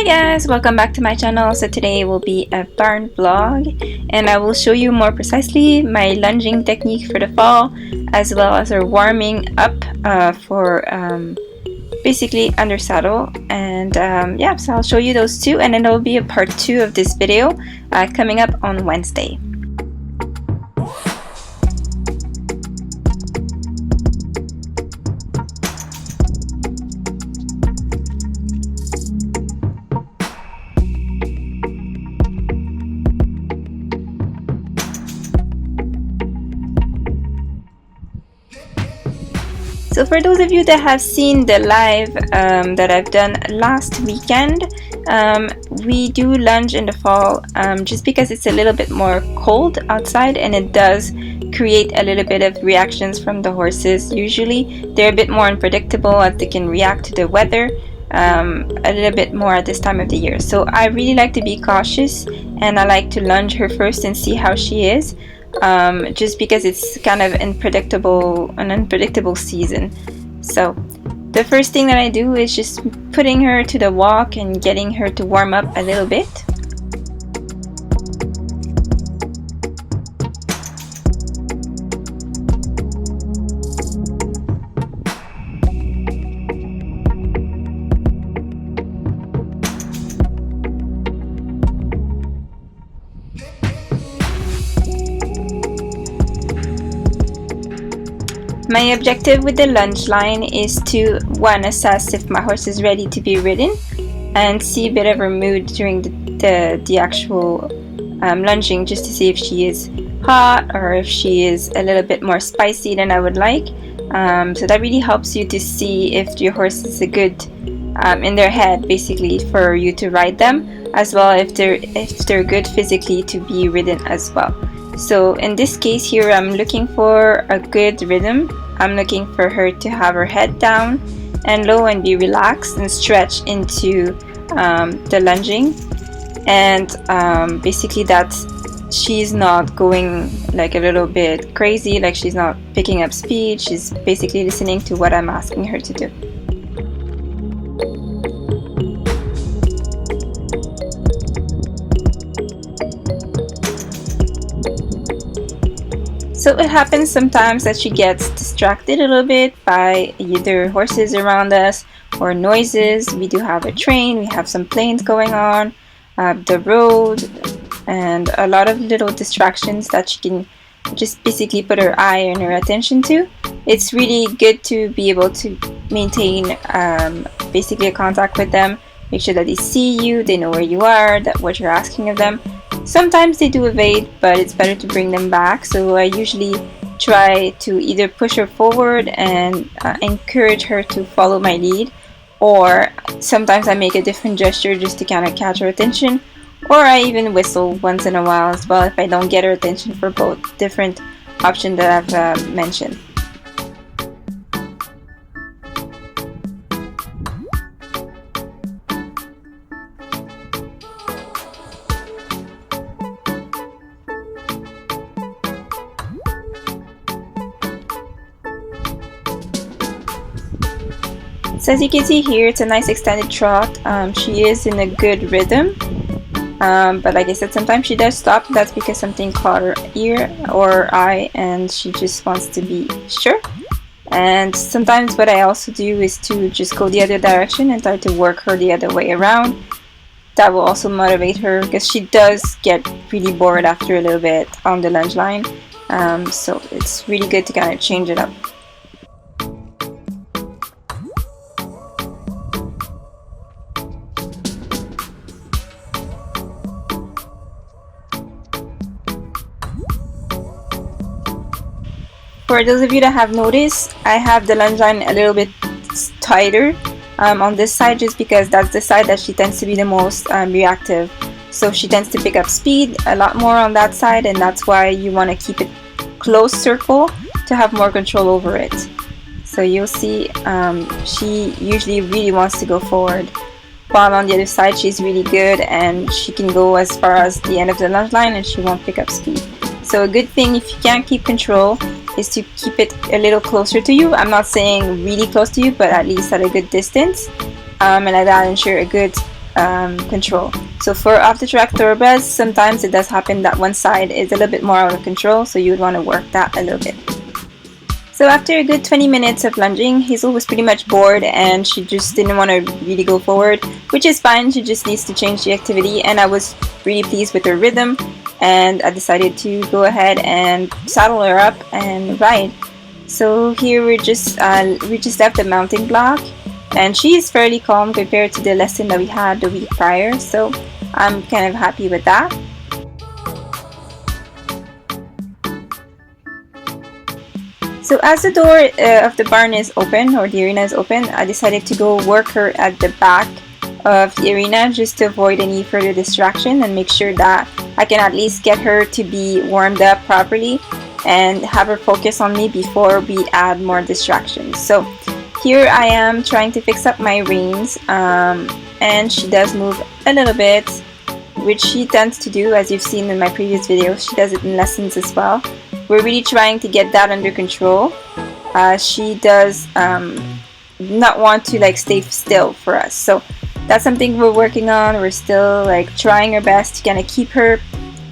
guys, welcome back to my channel. So today will be a barn vlog and I will show you more precisely my lunging technique for the fall, as well as our warming up for basically under saddle. And yeah, so I'll show you those two, and then there will be a part 2 of this video coming up on Wednesday. So for those of you that have seen the live that I've done last weekend, we do lunge in the fall just because it's a little bit more cold outside, and it does create a little bit of reactions from the horses. Usually they're a bit more unpredictable as they can react to the weather a little bit more at this time of the year. So I really like to be cautious, and I like to lunge her first and see how she is. Just because it's kind of an unpredictable season. So the first thing that I do is just putting her to the walk and getting her to warm up a little bit. My objective with the lunge line is to, one, assess if my horse is ready to be ridden, and see a bit of her mood during the actual lunging, just to see if she is hot or if she is a little bit more spicy than I would like. So that really helps you to see if your horse is a good in their head, basically, for you to ride them, as well if they're good physically to be ridden as well. So in this case here, I'm looking for a good rhythm. I'm looking for her to have her head down and low and be relaxed and stretch into the lunging, and basically that she's not going like a little bit crazy, like she's not picking up speed. She's basically listening to what I'm asking her to do. So it happens sometimes that she gets distracted a little bit by either horses around us or noises. We do have a train, we have some planes going on, the road, and a lot of little distractions that she can just basically put her eye and her attention to. It's really good to be able to maintain basically a contact with them, make sure that they see you, they know where you are, that what you're asking of them. Sometimes they do evade, but it's better to bring them back. So I usually try to either push her forward and encourage her to follow my lead, or sometimes I make a different gesture just to kind of catch her attention, or I even whistle once in a while as well if I don't get her attention for both different options that I've mentioned. So as you can see here, it's a nice extended trot. She is in a good rhythm, but like I said, sometimes she does stop. That's because something caught her ear or eye and she just wants to be sure. And sometimes what I also do is to just go the other direction and try to work her the other way around. That will also motivate her, because she does get really bored after a little bit on the lunge line. So it's really good to kind of change it up. For those of you that have noticed, I have the lunge line a little bit tighter on this side, just because that's the side that she tends to be the most reactive. So she tends to pick up speed a lot more on that side, and that's why you want to keep it close circle to have more control over it. So you'll see she usually really wants to go forward, while on the other side she's really good and she can go as far as the end of the lunge line and she won't pick up speed. So a good thing, if you can't keep control, is to keep it a little closer to you. I'm not saying really close to you, but at least at a good distance, and like that ensure a good control. So for off-the-track thoroughbreds, sometimes it does happen that one side is a little bit more out of control, so you would want to work that a little bit. So after a good 20 minutes of lunging, Hazel was pretty much bored and she just didn't want to really go forward, which is fine. She just needs to change the activity, and I was really pleased with her rhythm, and I decided to go ahead and saddle her up and ride. So here we just left the mounting block, and she is fairly calm compared to the lesson that we had the week prior, so I'm kind of happy with that. So as the door of the barn is open, or the arena is open, I decided to go work her at the back of the arena just to avoid any further distraction and make sure that I can at least get her to be warmed up properly and have her focus on me before we add more distractions. So here I am trying to fix up my reins, and she does move a little bit, which she tends to do, as you've seen in my previous videos. She does it in lessons as well. We're really trying to get that under control. She does not want to like stay still for us, so that's something we're working on. We're still like trying our best to kind of keep her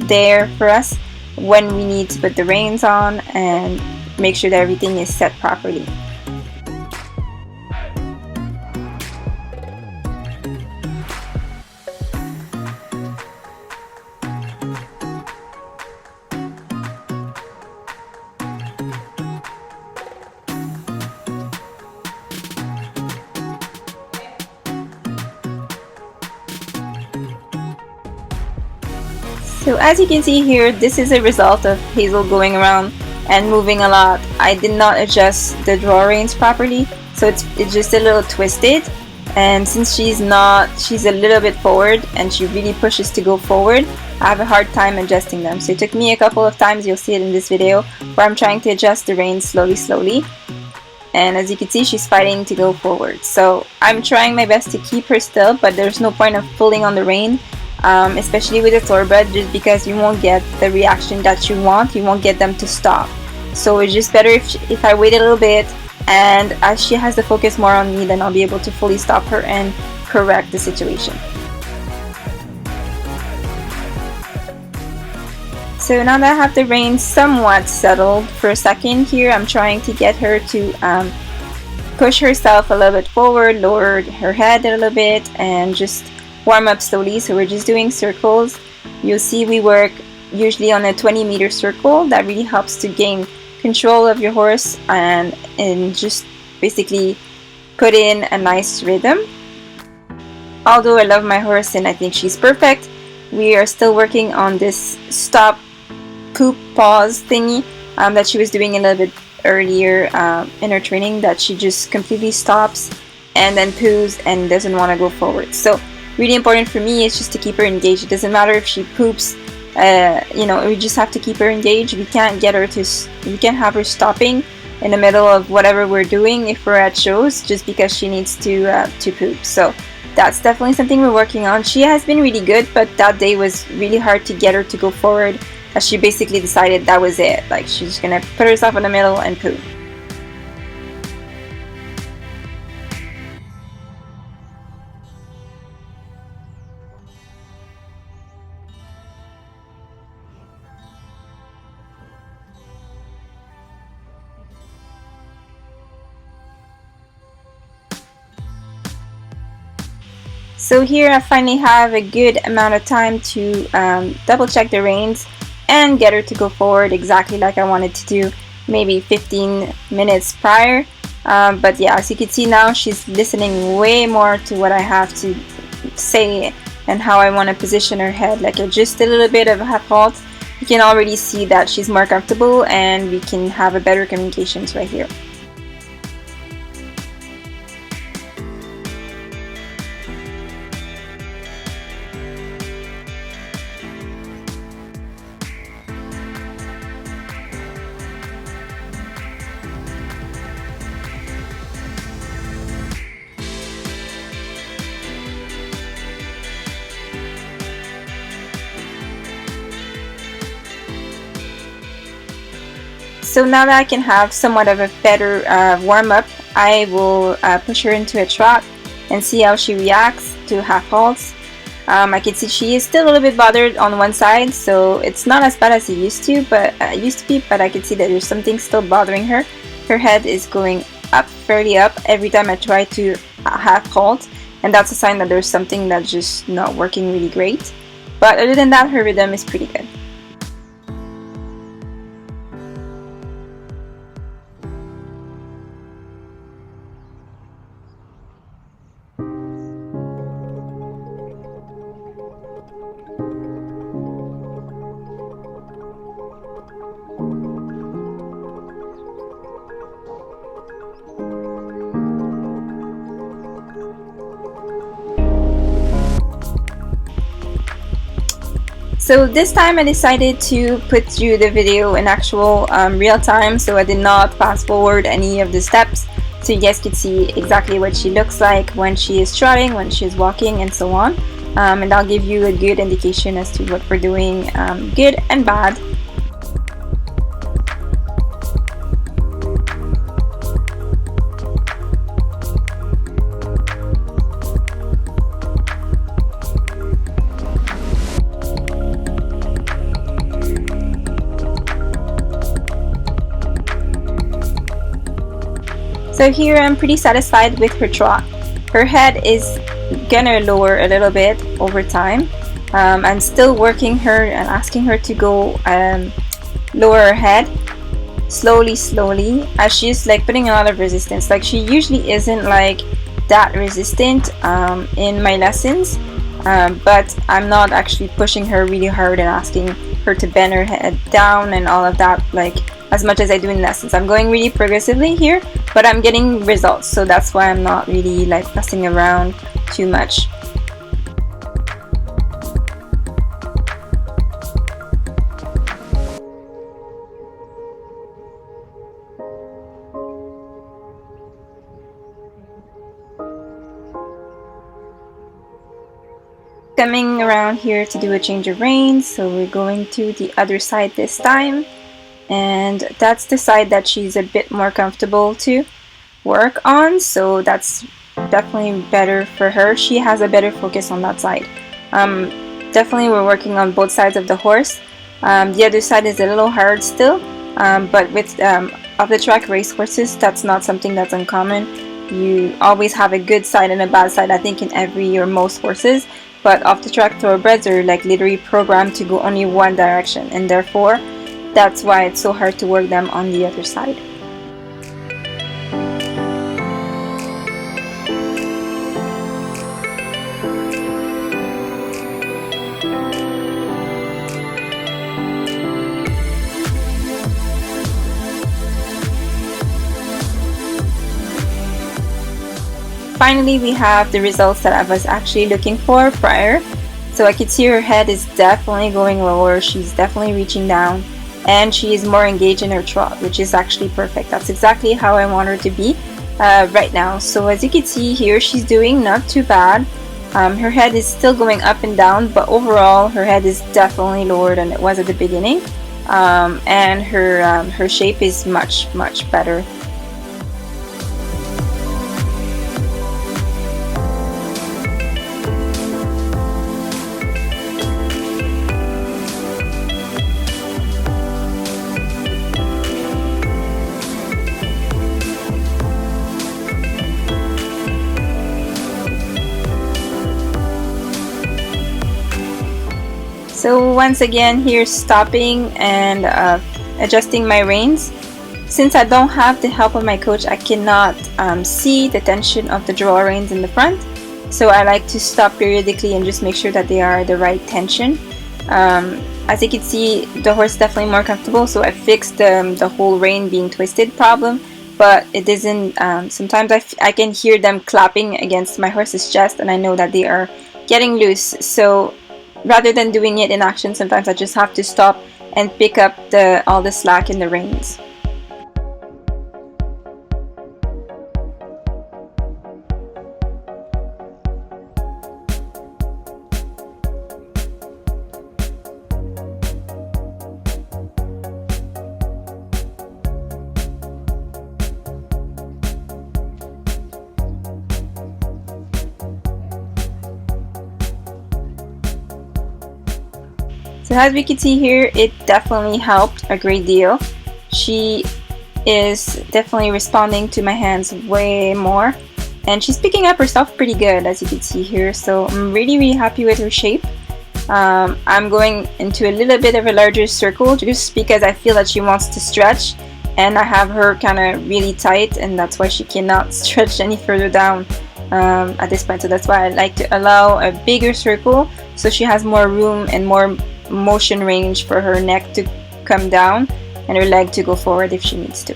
there for us when we need to put the reins on and make sure that everything is set properly. So as you can see here, this is a result of Hazel going around and moving a lot. I did not adjust the draw reins properly, so it's just a little twisted, and since she's a little bit forward and she really pushes to go forward, I have a hard time adjusting them. So it took me a couple of times, you'll see it in this video, where I'm trying to adjust the reins slowly, and as you can see, she's fighting to go forward. So I'm trying my best to keep her still, but there's no point of pulling on the rein, especially with a thoroughbred, just because you won't get the reaction that you want. You won't get them to stop. So it's just better if I wait a little bit, and as she has the focus more on me, then I'll be able to fully stop her and correct the situation. So now that I have the reins somewhat settled, for a second here I'm trying to get her to push herself a little bit forward, lower her head a little bit, and just warm up slowly. So we're just doing circles. You'll see we work usually on a 20-meter circle. That really helps to gain control of your horse and just basically put in a nice rhythm. Although I love my horse and I think she's perfect, we are still working on this stop, poop, pause thingy that she was doing a little bit earlier in her training, that she just completely stops and then poos and doesn't want to go forward. So really important for me is just to keep her engaged. It doesn't matter if she poops, we just have to keep her engaged. We can't have her stopping in the middle of whatever we're doing if we're at shows just because she needs to poop. So that's definitely something we're working on. She has been really good, but that day was really hard to get her to go forward, as she basically decided that was it. Like, she's gonna put herself in the middle and poop. So here I finally have a good amount of time to double check the reins and get her to go forward exactly like I wanted to do, maybe 15 minutes prior. But yeah, as you can see now, she's listening way more to what I have to say and how I want to position her head. Like just a little bit of a half halt, you can already see that she's more comfortable and we can have a better communications right here. So now that I can have somewhat of a better warm-up, I will push her into a trot and see how she reacts to half halts. I can see she is still a little bit bothered on one side, so it's not as bad as it used to be, but I can see that there's something still bothering her. Her head is going up, fairly up, every time I try to half halt, and that's a sign that there's something that's just not working really great. But other than that, her rhythm is pretty good. So this time I decided to put you the video in actual real time, so I did not fast forward any of the steps, so you guys could see exactly what she looks like when she is trotting, when she is walking, and so on. And I'll give you a good indication as to what we're doing, good and bad. So here I'm pretty satisfied with her trot. Her head is gonna lower a little bit over time. I'm still working her and asking her to go lower her head slowly, as she's like putting a lot of resistance. Like, she usually isn't like that resistant in my lessons, but I'm not actually pushing her really hard and asking her to bend her head down and all of that, like as much as I do in lessons. I'm going really progressively here, but I'm getting results, so that's why I'm not really like messing around too much. Coming around here to do a change of reins, so we're going to the other side this time, and that's the side that she's a bit more comfortable to work on, so that's definitely better for her. She has a better focus on that side. Definitely we're working on both sides of the horse. The other side is a little hard still, but with off the track race horses, that's not something that's uncommon. You always have a good side and a bad side, I think, in every or most horses. But off the track thoroughbreds are like literally programmed to go only one direction, and therefore that's why it's so hard to work them on the other side. Finally, we have the results that I was actually looking for prior. So I could see her head is definitely going lower, she's definitely reaching down, and she is more engaged in her trot, which is actually perfect. That's exactly how I want her to be right now. So as you can see here, she's doing not too bad. Her head is still going up and down, but overall her head is definitely lower than it was at the beginning, and her shape is much better. So once again, here stopping and adjusting my reins. Since I don't have the help of my coach, I cannot see the tension of the draw reins in the front. So I like to stop periodically and just make sure that they are the right tension. As you can see, the horse is definitely more comfortable, so I fixed the whole rein being twisted problem, but it isn't. Sometimes I can hear them clapping against my horse's chest, and I know that they are getting loose. So rather than doing it in action, sometimes I just have to stop and pick up all the slack in the reins. So as we can see here, it definitely helped a great deal. She is definitely responding to my hands way more, and she's picking up herself pretty good, as you can see here. So I'm really happy with her shape. I'm going into a little bit of a larger circle just because I feel that she wants to stretch, and I have her kind of really tight, and that's why she cannot stretch any further down at this point. So that's why I like to allow a bigger circle so she has more room and more motion range for her neck to come down and her leg to go forward if she needs to.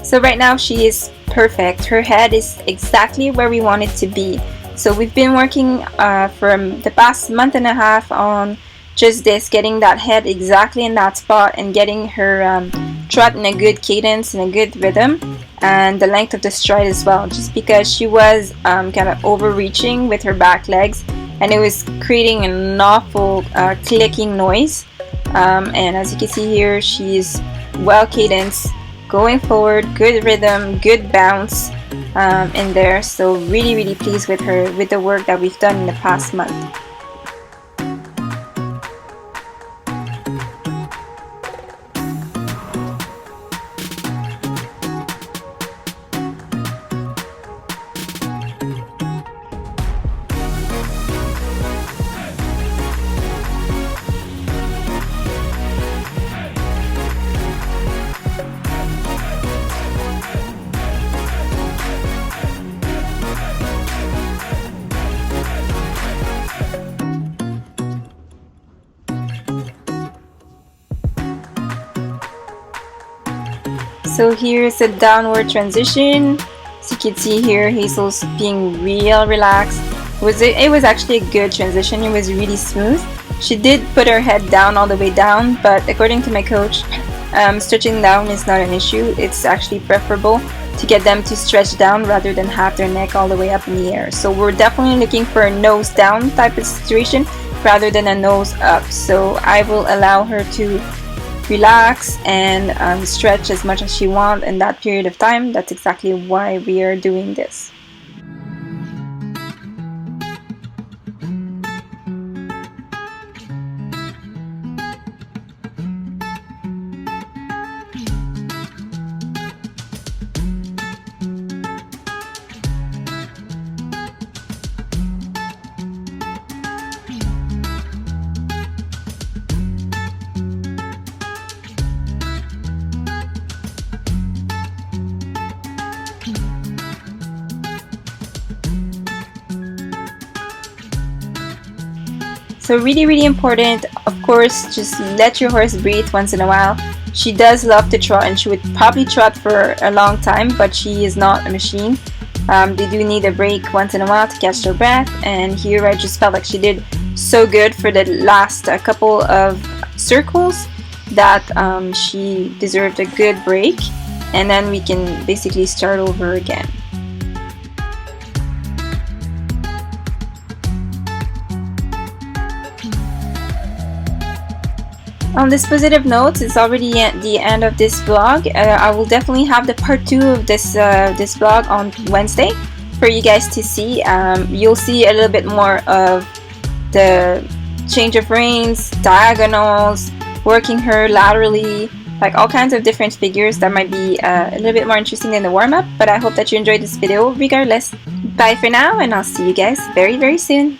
So right now she is perfect. Her head is exactly where we want it to be. So we've been working from the past month and a half on just this, getting that head exactly in that spot and getting her trot in a good cadence and a good rhythm, and the length of the stride as well, just because she was kind of overreaching with her back legs and it was creating an awful clicking noise. And as you can see here, she's well cadenced, going forward, good rhythm, good bounce in there. So really pleased with her, with the work that we've done in the past month. So here's a downward transition. As you can see here, Hazel's being real relaxed. It was actually a good transition. It was really smooth. She did put her head down all the way down, but according to my coach, stretching down is not an issue. It's actually preferable to get them to stretch down rather than have their neck all the way up in the air. So we're definitely looking for a nose down type of situation rather than a nose up. So I will allow her to relax and stretch as much as she wants in that period of time. That's exactly why we are doing this. So really important, of course, just let your horse breathe once in a while. She does love to trot, and she would probably trot for a long time, but she is not a machine. They do need a break once in a while to catch their breath, and here I just felt like she did so good for the last couple of circles that she deserved a good break, and then we can basically start over again. On this positive note, it's already at the end of this vlog. I will definitely have the part 2 of this vlog on Wednesday for you guys to see. You'll see a little bit more of the change of reins, diagonals, working her laterally, like all kinds of different figures that might be a little bit more interesting than the warm-up. But I hope that you enjoyed this video regardless. Bye for now, and I'll see you guys very soon.